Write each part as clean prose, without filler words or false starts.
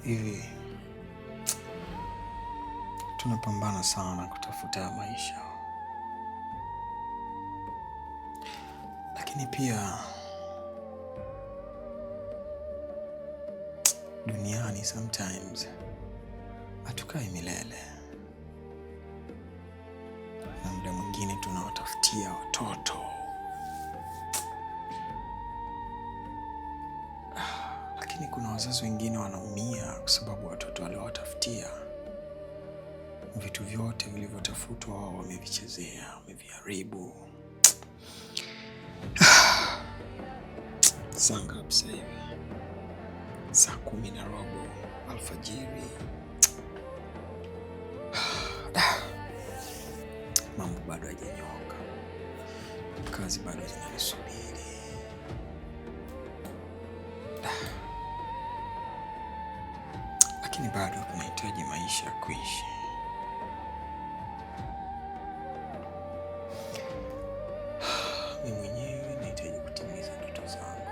Hivi tunapambana sana kutafuta maisha, lakini pia duniani sometimes hatukai milele, na muda mwingine tunawatafutia watoto, lakini kuna wazazi wengine wanaumia kwa sababu watoto waliowatafutia vitu vyote vilivyotafutwa wao wamevichezea, wameviharibu. Saa ngapi sasa hivi? Saa 10:15 alfajiri. Mambo bado hayajanyoka, kazi bado zinanisubiri. Lakini bado kunahitaji maisha ya kuishi. Mimi mwenyewe nahitaji kutimiza ndoto zangu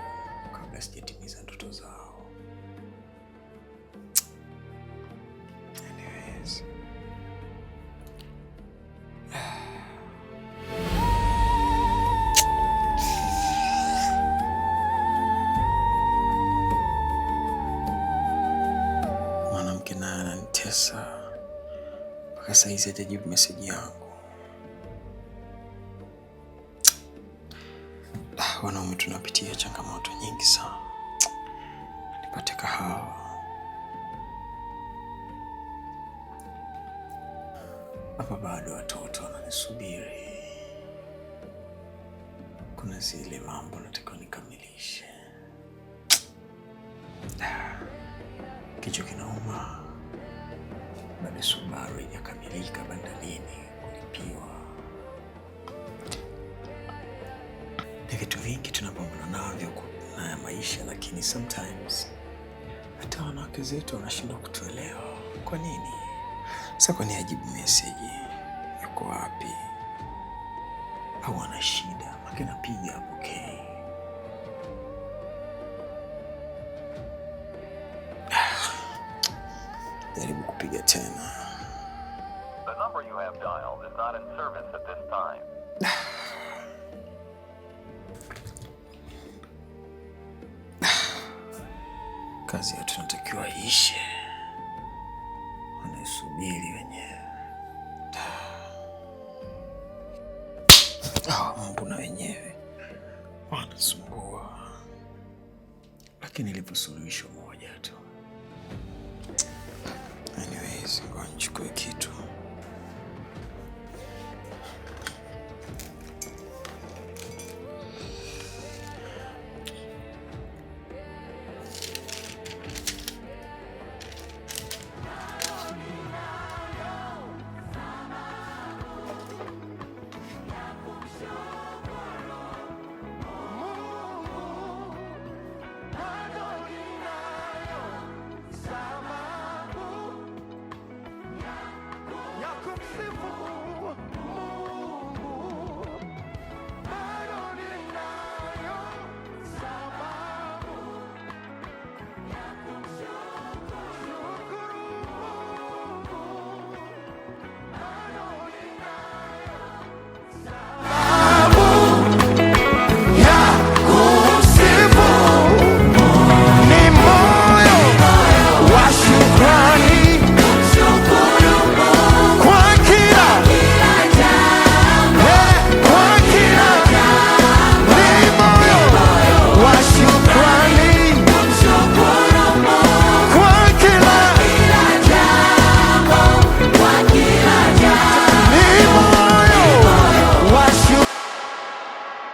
kabla sijatimiza ndoto zao. Anyways, mwanamke naye ananitesa mpaka saa hizi hajajibu meseji yangu. Wanaume tunapitia changamoto nyingi sana. Nipate kahawa. Hapa bado watoto wananisubiri. Kuna zile mambo nataka nikamilishe. Kichwa kinauma. Bado Subaru haijakamilika bandarini kulipiwa. Ni vitu vingi tunapambana navyo na maisha, lakini sometimes hata wanawake zetu wanashindwa kutuelewa. Kwa nini? Sasa kwa nini ajibu message? Yuko wapi? Au ana shida? Maki napiga hapo, okay. Jaribu kupiga tena. The number you have dialed is not in service at this time. Kazi yetu tunatakiwa ishe, wanaisubiri wenyewe. Mungu na wenyewe wanasumbua, lakini lipo suluhisho moja tu. Anyways, ngoja nichukue kitu. Simple.